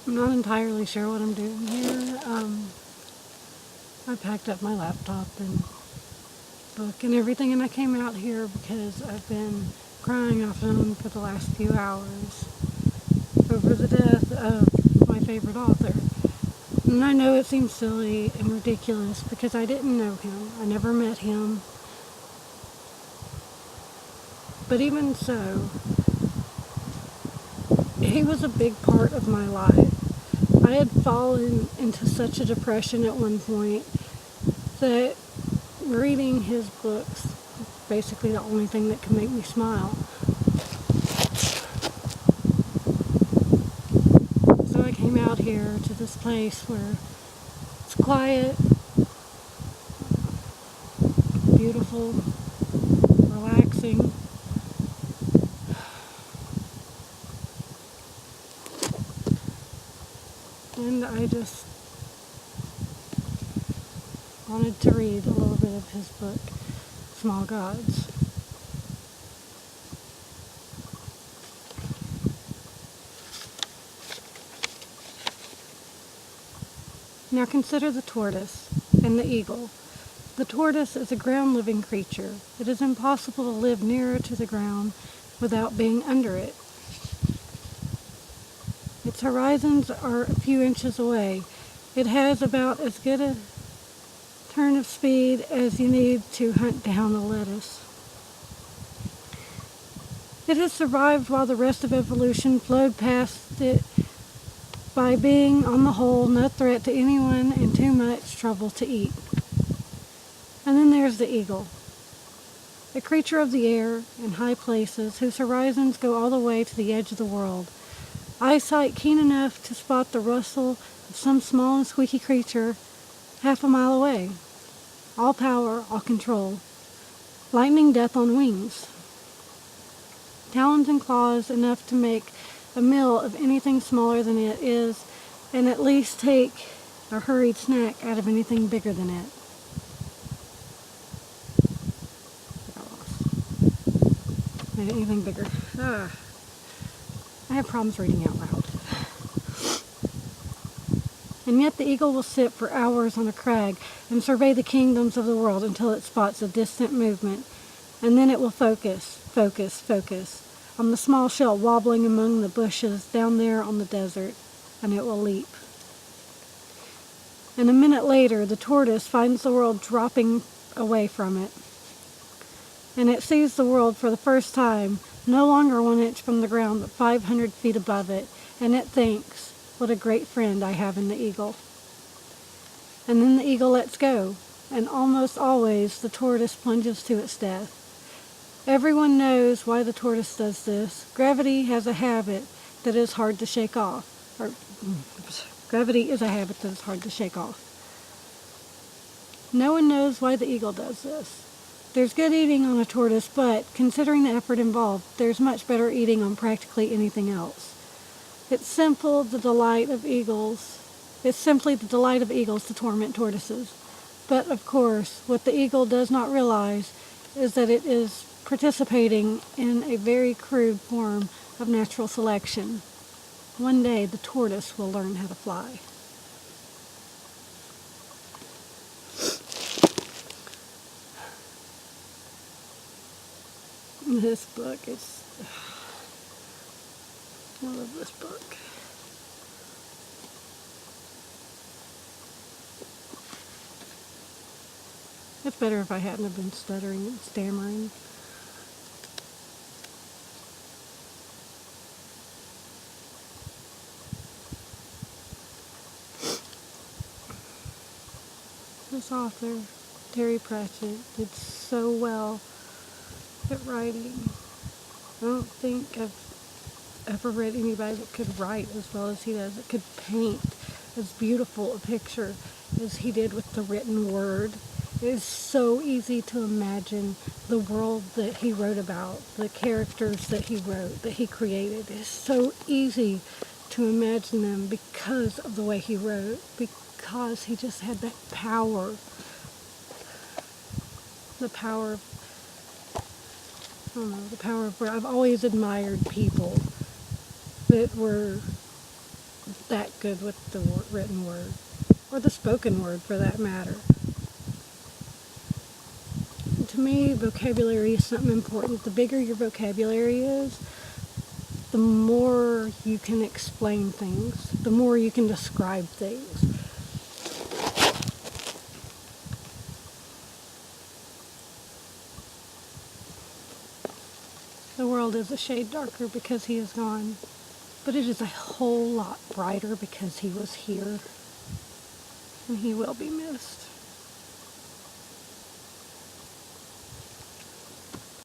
I'm not entirely sure what I'm doing here. I packed up my laptop and book and everything, and I came out here because I've been crying off and on for the last few hours over the death of my favorite author. And I know it seems silly and ridiculous because I didn't know him. I never met him. But even so, he was a big part of my life. I had fallen into such a depression at one point that reading his books is basically the only thing that can make me smile. So I came out here to this place where it's quiet, beautiful, relaxing. And I just wanted to read a little bit of his book, Small Gods. Now consider the tortoise and the eagle. The tortoise is a ground-living creature. It is impossible to live nearer to the ground without being under it. Its horizons are a few inches away. It has about as good a turn of speed as you need to hunt down a lettuce. It has survived while the rest of evolution flowed past it by being, on the whole, no threat to anyone and too much trouble to eat. And then there's the eagle, a creature of the air in high places whose horizons go all the way to the edge of the world. Eyesight keen enough to spot the rustle of some small and squeaky creature half a mile away. All power, all control. Lightning death on wings. Talons and claws enough to make a meal of anything smaller than it is, and at least take a hurried snack out of anything bigger than it. Made it anything bigger. I have problems reading out loud. And yet the eagle will sit for hours on a crag and survey the kingdoms of the world until it spots a distant movement, and then it will focus on the small shell wobbling among the bushes down there on the desert, and it will leap. And a minute later, the tortoise finds the world dropping away from it, and it sees the world for the first time, no longer 1 inch from the ground, but 500 feet above it, and it thinks, what a great friend I have in the eagle. And then the eagle lets go, and almost always the tortoise plunges to its death. Everyone knows why the tortoise does this. Gravity has a habit that is hard to shake off. Gravity is a habit that is hard to shake off. No one knows why the eagle does this. There's good eating on a tortoise, but considering the effort involved, there's much better eating on practically anything else. It's simply the delight of eagles to torment tortoises. But of course, what the eagle does not realize is that it is participating in a very crude form of natural selection. One day the tortoise will learn how to fly. This book is... I love this book. It's better if I hadn't have been stuttering and stammering. This author, Terry Pratchett, did so well at writing. I don't think I've ever read anybody that could write as well as he does, that could paint as beautiful a picture as he did with the written word. It is so easy to imagine the world that he wrote about, the characters that he wrote, that he created. It is so easy to imagine them because of the way he wrote, because he just had that power. The power of where I've always admired people that were that good with the written word, or the spoken word for that matter. To me, vocabulary is something important. The bigger your vocabulary is, the more you can explain things, the more you can describe things. The world is a shade darker because he is gone, but it is a whole lot brighter because he was here, and he will be missed.